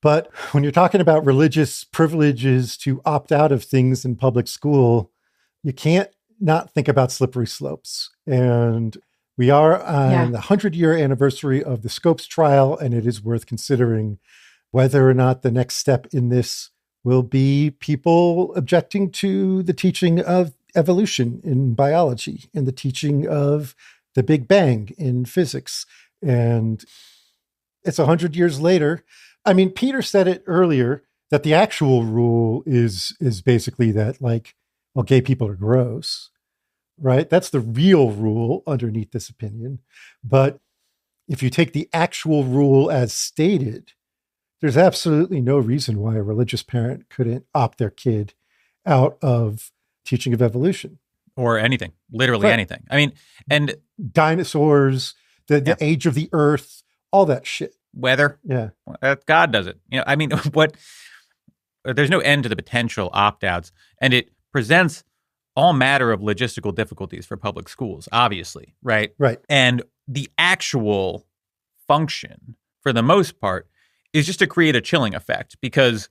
But when you're talking about religious privileges to opt out of things in public school, you can't not think about slippery slopes. And we are on the 100-year anniversary of the Scopes trial, and it is worth considering whether or not the next step in this will be people objecting to the teaching of evolution in biology and the teaching of the Big Bang in physics. And it's 100 years later. I mean, Peter said it earlier that the actual rule is basically that, like, well, gay people are gross, right? That's the real rule underneath this opinion. But if you take the actual rule as stated, there's absolutely no reason why a religious parent couldn't opt their kid out of teaching of evolution. Or anything, literally anything. I mean, and dinosaurs, the age of the earth, all that shit. Weather. Yeah. God does it. You know, I mean, there's no end to the potential opt-outs. And it presents all matter of logistical difficulties for public schools, obviously, right? Right. And the actual function, for the most part, is just to create a chilling effect, because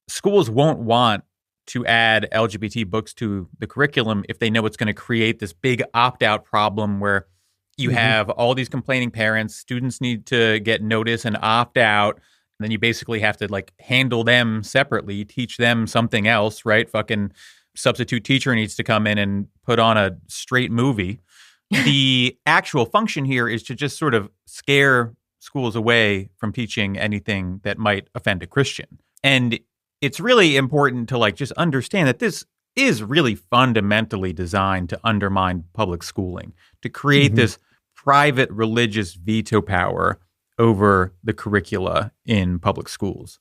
schools won't want to add LGBT books to the curriculum if they know it's going to create this big opt-out problem where You have all these complaining parents. Students need to get notice and opt out. And then you basically have to like handle them separately, teach them something else, right? Fucking substitute teacher needs to come in and put on a straight movie. The actual function here is to just sort of scare schools away from teaching anything that might offend a Christian. And it's really important to like just understand that this is really fundamentally designed to undermine public schooling, to create this private religious veto power over the curricula in public schools.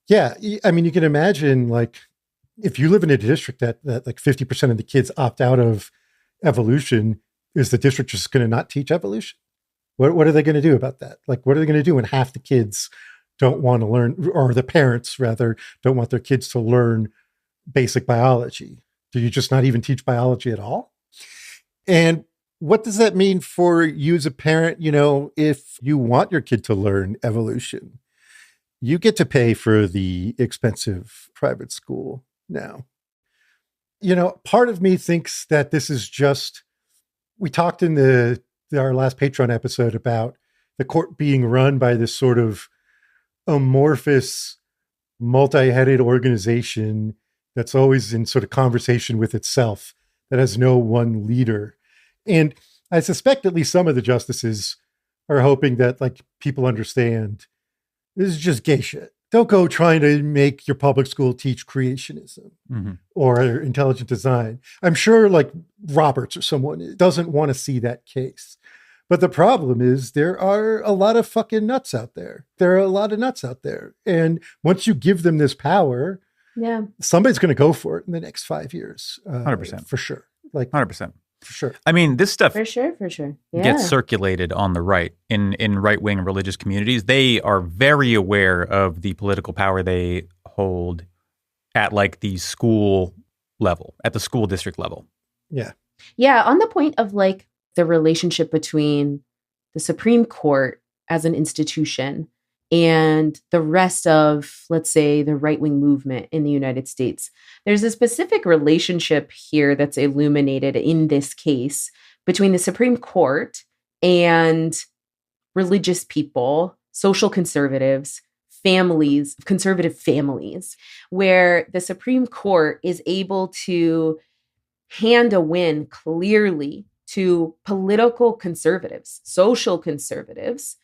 Yeah. I mean, you can imagine, like, if you live in a district that like 50% of the kids opt out of evolution, is the district just going to not teach evolution? What are they going to do about that? Like, what are they going to do when half the kids don't want to learn, or the parents rather don't want their kids to learn basic biology? Do you just not even teach biology at all? And what does that mean for you as a parent? You know, if you want your kid to learn evolution, you get to pay for the expensive private school now. You know, part of me thinks that this is just, we talked in our last Patreon episode about the court being run by this sort of amorphous, multi-headed organization that's always in sort of conversation with itself, that has no one leader. And I suspect at least some of the justices are hoping that like people understand this is just gay shit. Don't go trying to make your public school teach creationism or intelligent design. I'm sure like Roberts or someone doesn't want to see that case. But the problem is there are a lot of fucking nuts out there. There are a lot of nuts out there. And once you give them this power, somebody's going to go for it in the next 5 years. 100%. For sure. Like 100%. For sure. I mean, this stuff For sure. Yeah. gets circulated on the right in right-wing religious communities. They are very aware of the political power they hold at like the school level, at the school district level. Yeah. Yeah. On the point of like the relationship between the Supreme Court as an institution and the rest of, let's say, the right-wing movement in the United States. There's a specific relationship here that's illuminated in this case between the Supreme Court and religious people, social conservatives, families, conservative families, where the Supreme Court is able to hand a win clearly to political conservatives, social conservatives,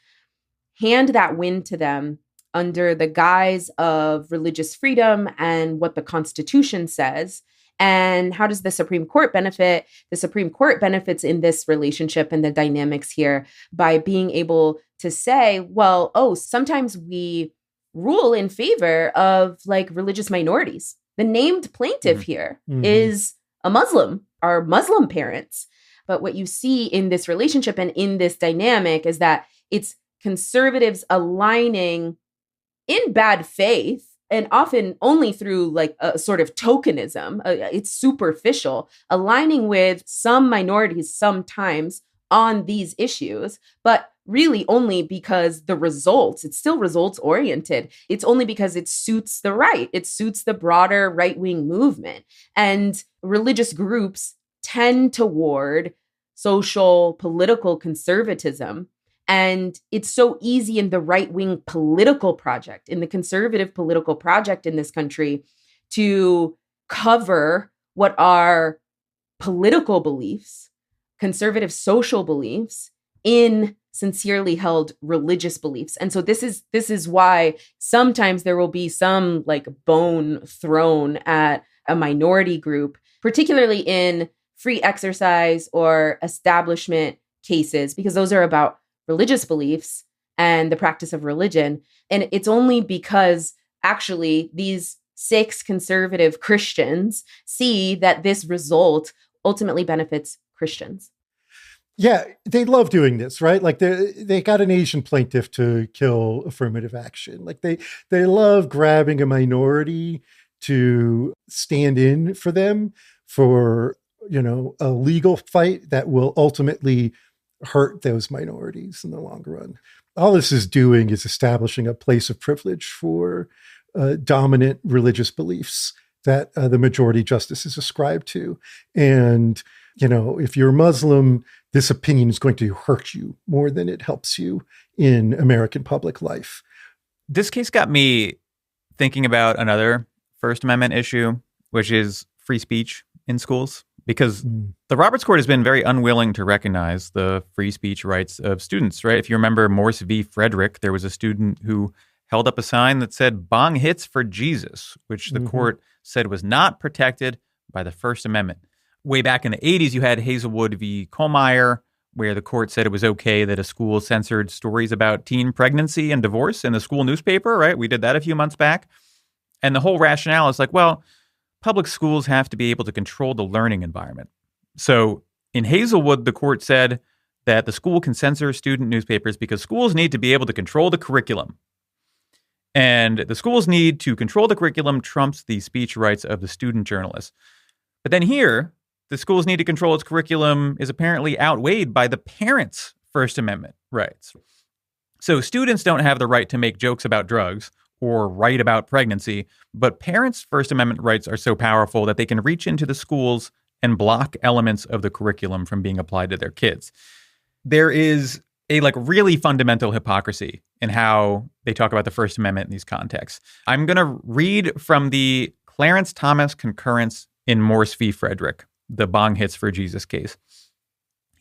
hand that win to them under the guise of religious freedom and what the Constitution says. And how does the Supreme Court benefit? The Supreme Court benefits in this relationship and the dynamics here by being able to say, well, sometimes we rule in favor of like religious minorities. The named plaintiff here is a Muslim, our Muslim parents. But what you see in this relationship and in this dynamic is that it's conservatives aligning in bad faith and often only through like a sort of tokenism. It's superficial, aligning with some minorities sometimes on these issues, but really only because the results, it's still results oriented. It's only because it suits the right. It suits the broader right-wing movement. And religious groups tend toward social, political conservatism. And it's so easy in the right-wing political project, in the conservative political project in this country, to cover what are political beliefs, conservative social beliefs, in sincerely held religious beliefs. And so this is why sometimes there will be some like bone thrown at a minority group, particularly in free exercise or establishment cases, because those are about religious beliefs and the practice of religion. And it's only because actually these 6 conservative Christians see that this result ultimately benefits Christians. Yeah, they love doing this, right? Like they got an Asian plaintiff to kill affirmative action. Like they love grabbing a minority to stand in for them for, you know, a legal fight that will ultimately hurt those minorities in the long run. All this is doing is establishing a place of privilege for dominant religious beliefs that the majority justices ascribe to. And if you're Muslim, this opinion is going to hurt you more than it helps you in American public life. This case got me thinking about another First Amendment issue, which is free speech in schools, because the Roberts Court has been very unwilling to recognize the free speech rights of students, right? If you remember Morse v. Frederick, there was a student who held up a sign that said "Bong hits for Jesus," which the court said was not protected by the First Amendment. Way back in the 80s, you had Hazelwood v. Kohlmeyer, where the court said it was okay that a school censored stories about teen pregnancy and divorce in the school newspaper, right? We did that a few months back. And the whole rationale is like, well, public schools have to be able to control the learning environment. So in Hazelwood, the court said that the school can censor student newspapers because schools need to be able to control the curriculum. And the schools need to control the curriculum trumps the speech rights of the student journalists. But then here, the schools need to control its curriculum is apparently outweighed by the parents' First Amendment rights. So students don't have the right to make jokes about drugs or write about pregnancy, but parents' First Amendment rights are so powerful that they can reach into the schools and block elements of the curriculum from being applied to their kids. There is a really fundamental hypocrisy in how they talk about the First Amendment in these contexts. I'm going to read from the Clarence Thomas concurrence in Morse v. Frederick, the Bong hits for Jesus case.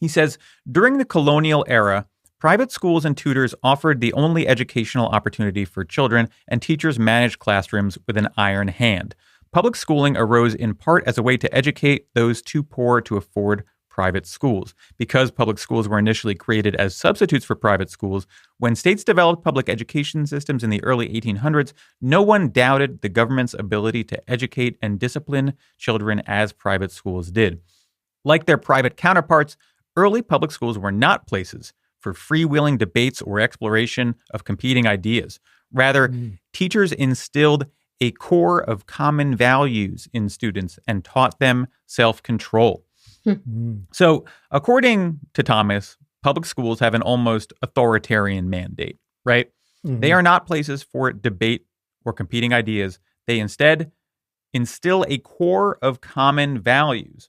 He says, during the colonial era, private schools and tutors offered the only educational opportunity for children, and teachers managed classrooms with an iron hand. Public schooling arose in part as a way to educate those too poor to afford private schools. Because public schools were initially created as substitutes for private schools, when states developed public education systems in the early 1800s, no one doubted the government's ability to educate and discipline children as private schools did. Like their private counterparts, early public schools were not places for freewheeling debates or exploration of competing ideas. Rather, teachers instilled a core of common values in students and taught them self-control. So, according to Thomas, public schools have an almost authoritarian mandate, right? They are not places for debate or competing ideas. They instead instill a core of common values.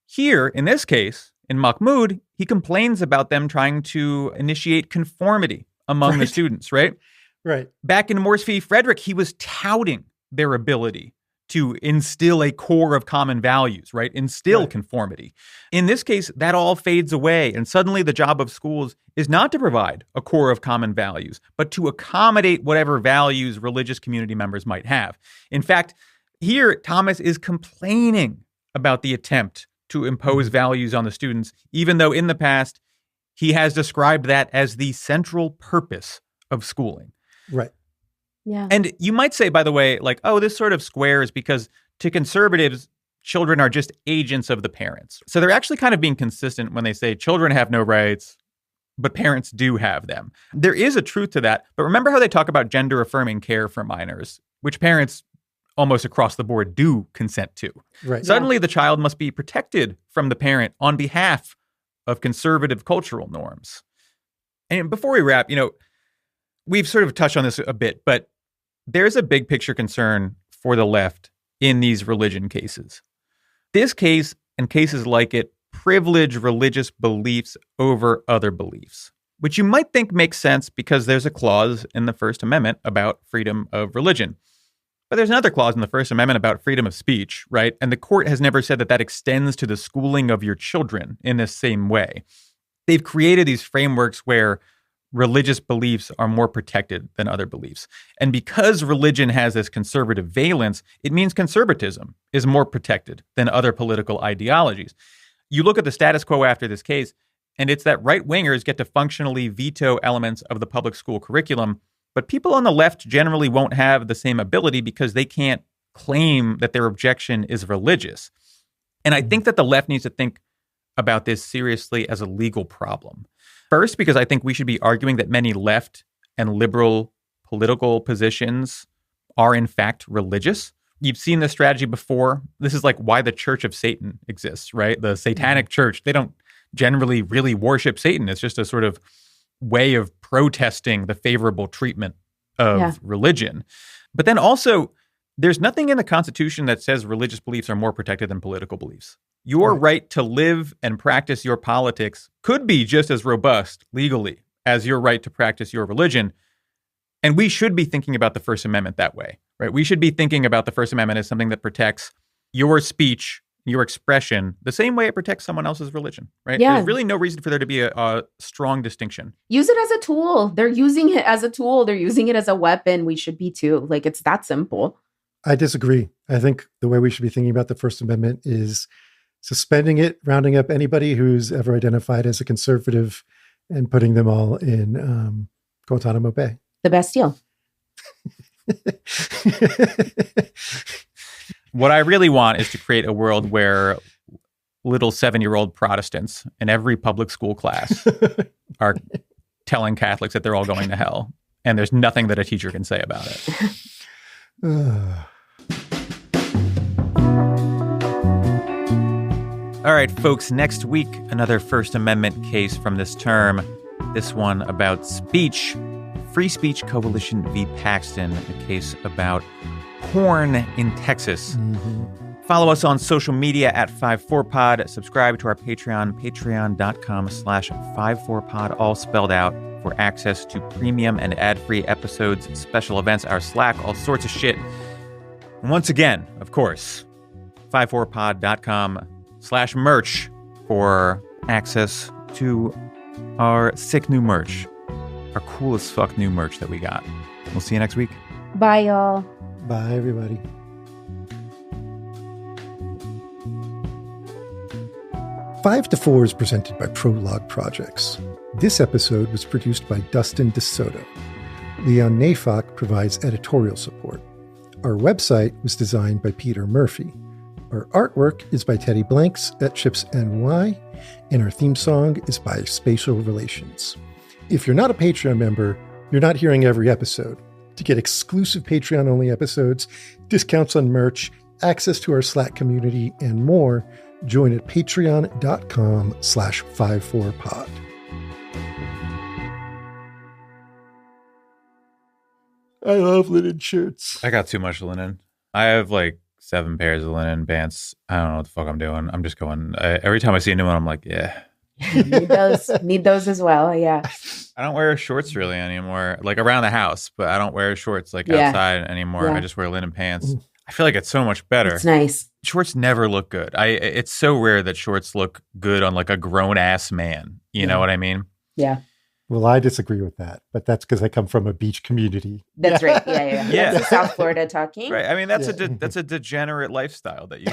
Here, in this case, in Mahmoud, he complains about them trying to initiate conformity among the students, right? Right. Back in Morse v. Frederick, he was touting their ability to instill a core of common values, right? Instill conformity. In this case, that all fades away. And suddenly the job of schools is not to provide a core of common values, but to accommodate whatever values religious community members might have. In fact, here, Thomas is complaining about the attempt to impose values on the students, even though in the past, he has described that as the central purpose of schooling. Right. Yeah. And you might say, by the way, this sort of squares because to conservatives, children are just agents of the parents. So they're actually kind of being consistent when they say children have no rights, but parents do have them. There is a truth to that. But remember how they talk about gender-affirming care for minors, which parents almost across the board do consent to. Right. Suddenly, the child must be protected from the parent on behalf of conservative cultural norms. And before we wrap, we've sort of touched on this a bit, but there's a big picture concern for the left in these religion cases. This case and cases like it privilege religious beliefs over other beliefs, which you might think makes sense because there's a clause in the First Amendment about freedom of religion. But there's another clause in the First Amendment about freedom of speech, right? And the court has never said that that extends to the schooling of your children in this same way. They've created these frameworks where religious beliefs are more protected than other beliefs. And because religion has this conservative valence, it means conservatism is more protected than other political ideologies. You look at the status quo after this case, and it's that right-wingers get to functionally veto elements of the public school curriculum, but people on the left generally won't have the same ability because they can't claim that their objection is religious. And I think that the left needs to think about this seriously as a legal problem. First, because I think we should be arguing that many left and liberal political positions are in fact religious. You've seen this strategy before. This is like why the Church of Satan exists, right? The satanic church, they don't generally really worship Satan. It's just a sort of way of protesting the favorable treatment of religion. But then also, there's nothing in the Constitution that says religious beliefs are more protected than political beliefs. Your right to live and practice your politics could be just as robust legally as your right to practice your religion. And we should be thinking about the First Amendment that way, right? We should be thinking about the First Amendment as something that protects your speech, your expression, the same way it protects someone else's religion, right? Yeah. There's really no reason for there to be a strong distinction. Use it as a tool. They're using it as a tool. They're using it as a weapon. We should be too. Like, it's that simple. I disagree. I think the way we should be thinking about the First Amendment is suspending it, rounding up anybody who's ever identified as a conservative and putting them all in Guantanamo Bay. The best deal. What I really want is to create a world where little 7-year-old Protestants in every public school class are telling Catholics that they're all going to hell. And there's nothing that a teacher can say about it. All right, folks, next week, another First Amendment case from this term. This one about speech. Free Speech Coalition v. Paxton, a case about porn in Texas. Follow us on social media at 54pod. Subscribe to our Patreon, patreon.com/54pod, all spelled out, for access to premium and ad-free episodes, special events, our Slack, all sorts of shit. And once again, of course, 54pod.com/merch for access to our sick new merch, our cool as fuck new merch that we got. We'll see you next week. Bye, y'all. Bye, everybody. Five to Four is presented by Prologue Projects. This episode was produced by Dustin DeSoto. Leon Nafok provides editorial support. Our website was designed by Peter Murphy. Our artwork is by Teddy Blanks at Chips NY, and our theme song is by Spatial Relations. If you're not a Patreon member, you're not hearing every episode. To get exclusive Patreon-only episodes, discounts on merch, access to our Slack community, and more, join at patreon.com/54pod. I love linen shirts. I got too much linen. I have like 7 pairs of linen pants. I don't know what the fuck I'm doing. I'm just going. Every time I see a new one, I'm like, yeah. Need those as well. Yeah. I don't wear shorts really anymore, like around the house, but I don't wear shorts like outside anymore. Yeah. I just wear linen pants. I feel like it's so much better. It's nice. Shorts never look good. It's so rare that shorts look good on like a grown ass man. You know what I mean? Yeah. Well, I disagree with that, but that's because I come from a beach community. That's right. Yeah. That's South Florida talking. Right. I mean, that's a degenerate lifestyle that you